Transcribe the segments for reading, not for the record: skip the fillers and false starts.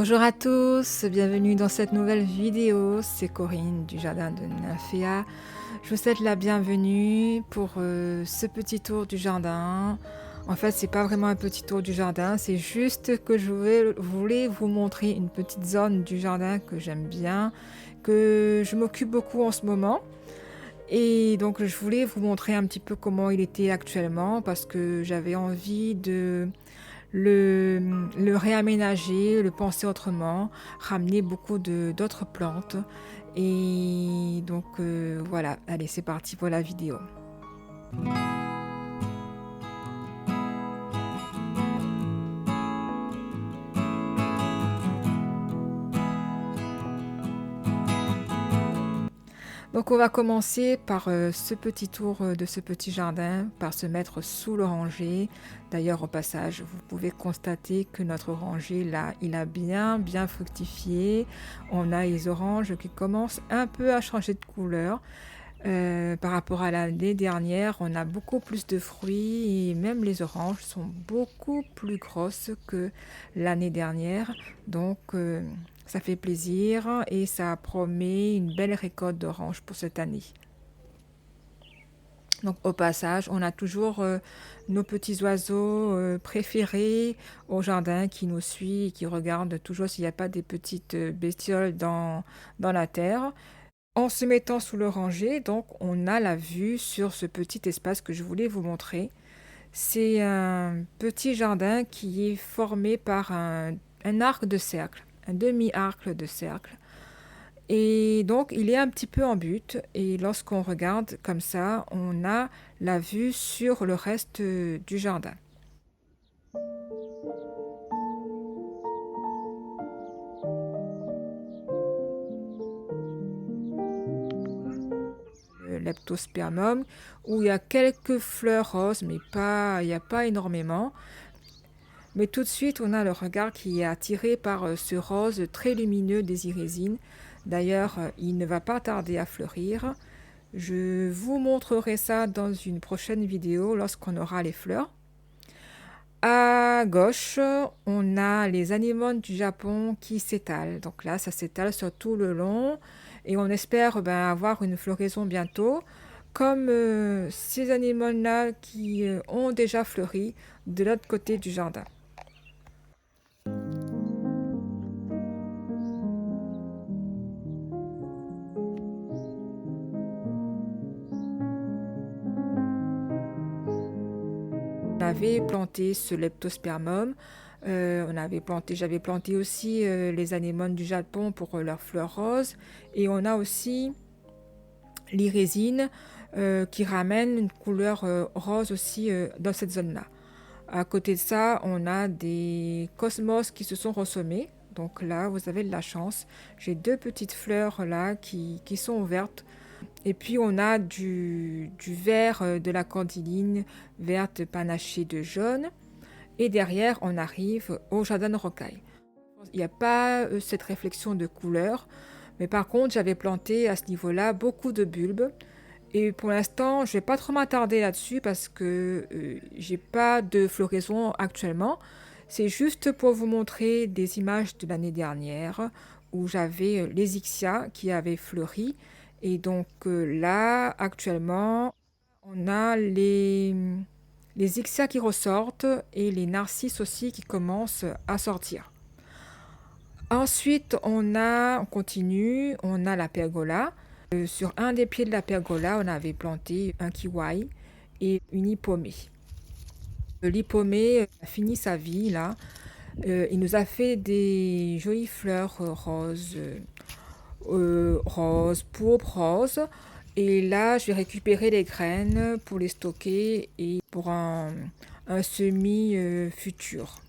Bonjour à tous, bienvenue dans cette nouvelle vidéo, c'est Corinne du jardin de Nymphéa. Je vous souhaite la bienvenue pour ce petit tour du jardin. En fait, c'est pas vraiment un petit tour du jardin, c'est juste que voulais vous montrer une petite zone du jardin que j'aime bien, que je m'occupe beaucoup en ce moment. Et donc je voulais vous montrer un petit peu comment il était actuellement parce que j'avais envie de le réaménager, le penser autrement, ramener beaucoup d'autres plantes. Et donc voilà, allez c'est parti pour la vidéo. Donc on va commencer par ce petit tour de ce petit jardin, par se mettre sous l'oranger. D'ailleurs au passage, vous pouvez constater que notre oranger là, il a bien fructifié. On a les oranges qui commencent un peu à changer de couleur. Par rapport à l'année dernière, on a beaucoup plus de fruits et même les oranges sont beaucoup plus grosses que l'année dernière. Donc ça fait plaisir et ça promet une belle récolte d'oranges pour cette année. Donc au passage, on a toujours nos petits oiseaux préférés au jardin qui nous suivent et qui regardent toujours s'il n'y a pas des petites bestioles dans la terre. En se mettant sous l'oranger, donc on a la vue sur ce petit espace que je voulais vous montrer. C'est un petit jardin qui est formé par un arc de cercle, un demi-arc de cercle. Et donc il est un petit peu en butte et lorsqu'on regarde comme ça, on a la vue sur le reste du jardin. Leptospermum où il y a quelques fleurs roses mais il n'y a pas énormément. Mais tout de suite on a le regard qui est attiré par ce rose très lumineux des irésines. D'ailleurs il ne va pas tarder à fleurir. Je vous montrerai ça dans une prochaine vidéo lorsqu'on aura les fleurs. À gauche, on a les anémones du Japon qui s'étalent. Donc là, ça s'étale sur tout le long et on espère avoir une floraison bientôt. Comme ces anémones-là qui ont déjà fleuri de l'autre côté du jardin. On avait planté ce leptospermum. J'avais planté aussi les anémones du Japon pour leurs fleurs roses. Et on a aussi l'irésine qui ramène une couleur rose aussi dans cette zone-là. À côté de ça, on a des cosmos qui se sont ressemés. Donc là, vous avez de la chance. J'ai deux petites fleurs là qui sont ouvertes. Et puis on a du vert de la candiline verte panachée de jaune. Et derrière, on arrive au jardin de rocaille. Il n'y a pas cette réflexion de couleur. Mais par contre, j'avais planté à ce niveau-là beaucoup de bulbes. Et pour l'instant, je ne vais pas trop m'attarder là-dessus parce que j'ai pas de floraison actuellement. C'est juste pour vous montrer des images de l'année dernière où j'avais les Ixia qui avaient fleuri. Et donc là, actuellement, on a les Ixia qui ressortent et les narcisses aussi qui commencent à sortir. Ensuite, on continue, on a la pergola. Sur un des pieds de la pergola, on avait planté un kiwai et une hippomée. L'hippomée a fini sa vie là. Il nous a fait des jolies fleurs roses, pourpres roses. Et là, je vais récupérer les graines pour les stocker et pour un semis futur.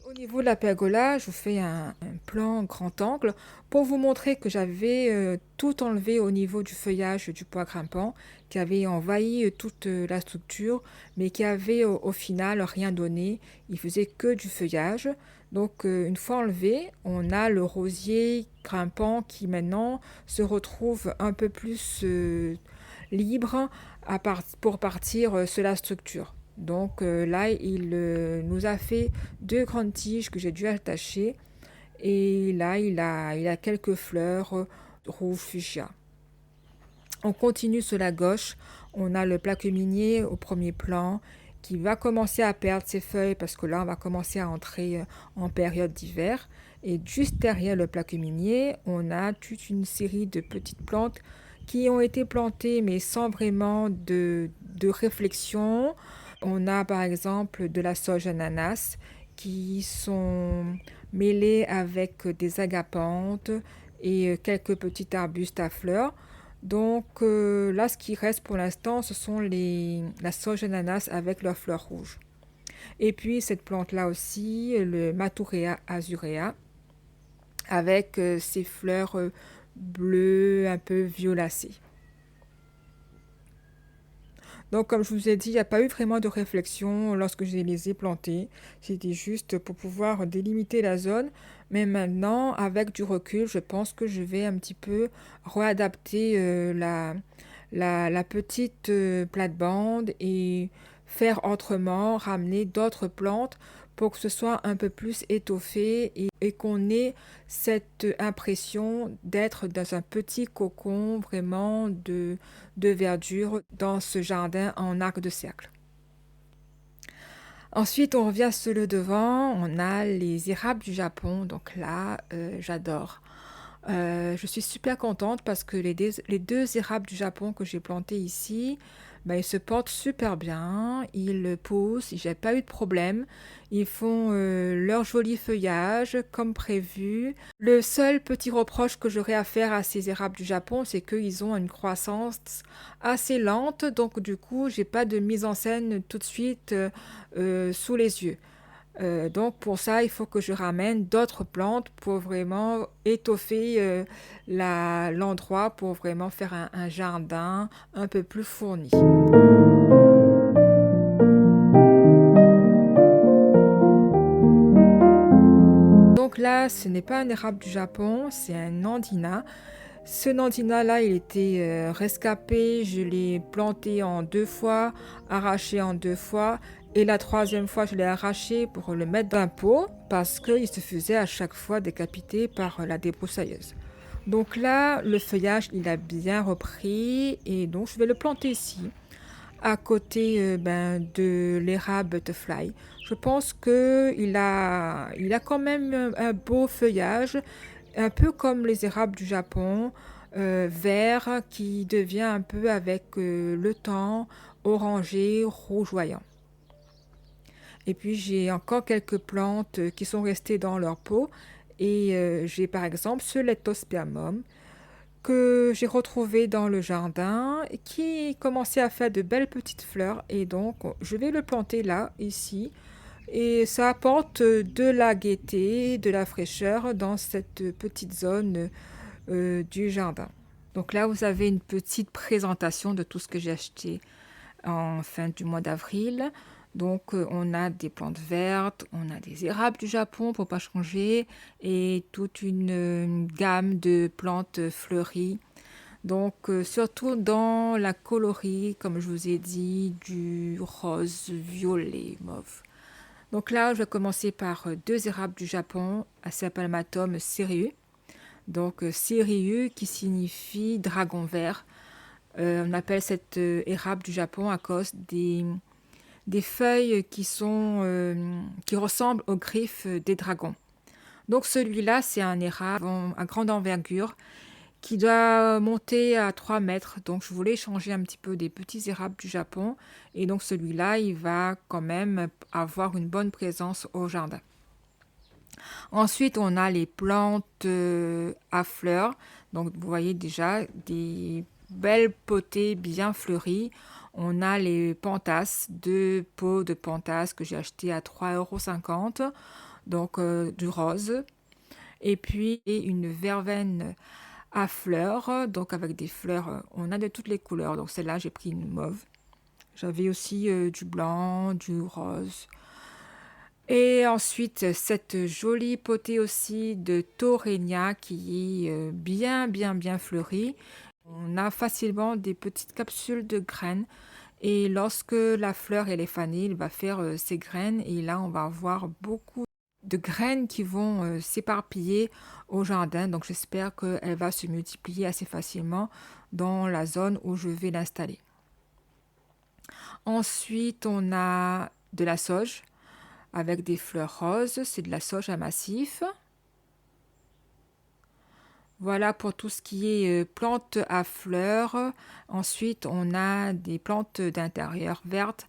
Au niveau de la pergola, je vous fais un plan grand angle pour vous montrer que j'avais tout enlevé au niveau du feuillage du bois grimpant qui avait envahi toute la structure mais qui avait au final rien donné. Il faisait que du feuillage. Donc une fois enlevé, on a le rosier grimpant qui maintenant se retrouve un peu plus libre pour partir sur la structure. Donc là, il nous a fait 2 grandes tiges que j'ai dû attacher. Et là, il a quelques fleurs rouges fuchsia. On continue sur la gauche. On a le plaque minier au premier plan qui va commencer à perdre ses feuilles parce que là, on va commencer à entrer en période d'hiver. Et juste derrière le plaque minier, on a toute une série de petites plantes qui ont été plantées mais sans vraiment de réflexion. On a par exemple de la sauge ananas qui sont mêlées avec des agapanthes et quelques petits arbustes à fleurs. Donc là, ce qui reste pour l'instant, ce sont la sauge ananas avec leurs fleurs rouges. Et puis cette plante-là aussi, le Maturea azurea, avec ses fleurs bleues, un peu violacées. Donc comme je vous ai dit, il n'y a pas eu vraiment de réflexion lorsque je les ai plantés. C'était juste pour pouvoir délimiter la zone. Mais maintenant, avec du recul, je pense que je vais un petit peu réadapter la petite plate-bande et faire autrement, ramener d'autres plantes pour que ce soit un peu plus étoffé et qu'on ait cette impression d'être dans un petit cocon vraiment de verdure dans ce jardin en arc de cercle. Ensuite, on revient sur le devant, on a les érables du Japon, donc là, j'adore. Je suis super contente parce que les deux érables du Japon que j'ai plantés ici, ben, ils se portent super bien, ils poussent, j'ai pas eu de problème, ils font leur joli feuillage comme prévu. Le seul petit reproche que j'aurais à faire à ces érables du Japon, c'est qu'ils ont une croissance assez lente, donc du coup, j'ai pas de mise en scène tout de suite sous les yeux. Donc pour ça, il faut que je ramène d'autres plantes pour vraiment étoffer l'endroit, pour vraiment faire un jardin un peu plus fourni. Donc là, ce n'est pas un érable du Japon, c'est un nandina. Ce nandina-là, il était rescapé, je l'ai planté en 2 fois, arraché en 2 fois, et la troisième fois, je l'ai arraché pour le mettre dans un pot, parce qu'il se faisait à chaque fois décapiter par la débroussailleuse. Donc là, le feuillage, il a bien repris, et donc je vais le planter ici, à côté de l'érable butterfly. Je pense qu'il a quand même un beau feuillage, un peu comme les érables du Japon, vert qui devient un peu avec le temps orangé, rougeoyant. Et puis j'ai encore quelques plantes qui sont restées dans leur pot. Et j'ai par exemple ce leptospermum que j'ai retrouvé dans le jardin et qui commençait à faire de belles petites fleurs. Et donc je vais le planter là, ici. Et ça apporte de la gaieté, de la fraîcheur dans cette petite zone du jardin. Donc là, vous avez une petite présentation de tout ce que j'ai acheté en fin du mois d'avril. Donc on a des plantes vertes, on a des érables du Japon pour pas changer et toute une gamme de plantes fleuries. Donc surtout dans la coloris, comme je vous ai dit, du rose, violet, mauve. Donc là, je vais commencer par 2 érables du Japon, Acerpalmatum cereus. Donc Seiryu qui signifie dragon vert. On appelle cette érable du Japon à cause des feuilles qui ressemblent aux griffes des dragons. Donc celui-là, c'est un érable à grande envergure qui doit monter à 3 mètres. Donc je voulais changer un petit peu des petits érables du Japon. Et donc celui-là, il va quand même avoir une bonne présence au jardin. Ensuite, on a les plantes à fleurs. Donc, vous voyez déjà des belles potées bien fleuries. On a les pentas, 2 pots de pentas que j'ai acheté à 3,50 €. Donc, du rose. Et puis, une verveine à fleurs. Donc, avec des fleurs, on a de toutes les couleurs. Donc, celle-là, j'ai pris une mauve. J'avais aussi du blanc, du rose. Et ensuite, cette jolie potée aussi de Torrenia qui est bien fleurie. On a facilement des petites capsules de graines Et lorsque la fleur elle est fanée, il va faire ses graines et là on va avoir beaucoup de graines qui vont s'éparpiller au jardin. Donc j'espère qu'elle va se multiplier assez facilement dans la zone où je vais l'installer. Ensuite, on a de la sauge avec des fleurs roses. C'est de la sauge à massif. Voilà pour tout ce qui est plantes à fleurs. Ensuite, on a des plantes d'intérieur vertes.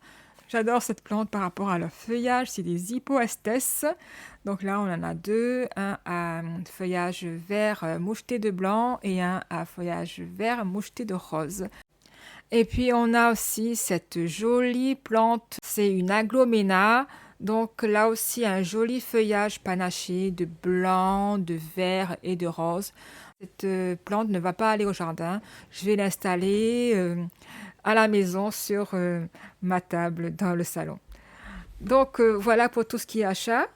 J'adore cette plante par rapport à leur feuillage, c'est des hippoastes. Donc là, on en a deux, un à feuillage vert moucheté de blanc et un à feuillage vert moucheté de rose. Et puis on a aussi cette jolie plante, c'est une aglaomena. Donc là aussi un joli feuillage panaché de blanc, de vert et de rose. Cette plante ne va pas aller au jardin, je vais l'installer à la maison sur ma table dans le salon. Donc voilà pour tout ce qui est achat.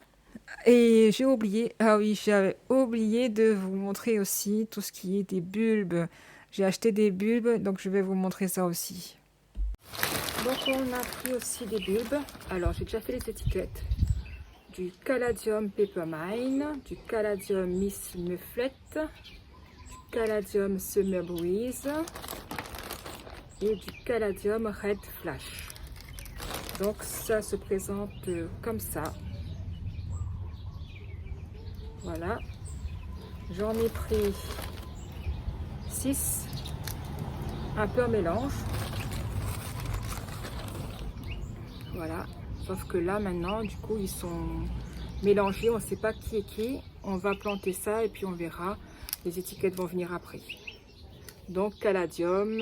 Et j'ai oublié, ah oui, j'avais oublié de vous montrer aussi tout ce qui est des bulbes. J'ai acheté des bulbes, donc je vais vous montrer ça aussi. Donc on a pris aussi des bulbes. Alors j'ai déjà fait les étiquettes. Du Caladium Peppermine, du Caladium Miss Mufflet, du Caladium Summer Breeze et du Caladium Red Flash. Donc ça se présente comme ça. Voilà. J'en ai pris 6, un peu en mélange. Voilà. Sauf que là maintenant, du coup, ils sont mélangés. On ne sait pas qui est qui. On va planter ça et puis on verra. Les étiquettes vont venir après. Donc caladium,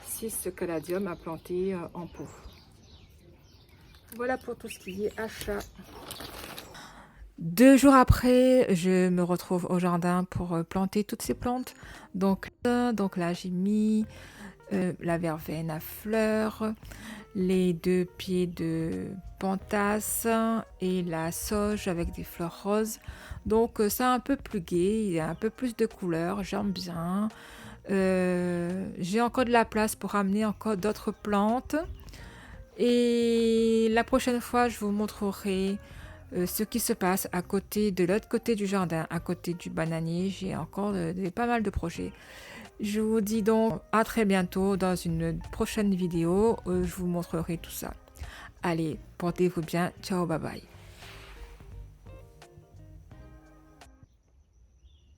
6 caladium à planter en pot. Voilà pour tout ce qui est achat. 2 jours après, je me retrouve au jardin pour planter toutes ces plantes. Donc là, j'ai mis la verveine à fleurs, les 2 pieds de pantas et la sauge avec des fleurs roses. Donc c'est un peu plus gai, il y a un peu plus de couleurs, j'aime bien. J'ai encore de la place pour amener encore d'autres plantes. Et la prochaine fois, je vous montrerai ce qui se passe à côté de l'autre côté du jardin, à côté du bananier. J'ai encore pas mal de projets. Je vous dis donc à très bientôt dans une prochaine vidéo où je vous montrerai tout ça. Allez, portez-vous bien. Ciao, bye bye.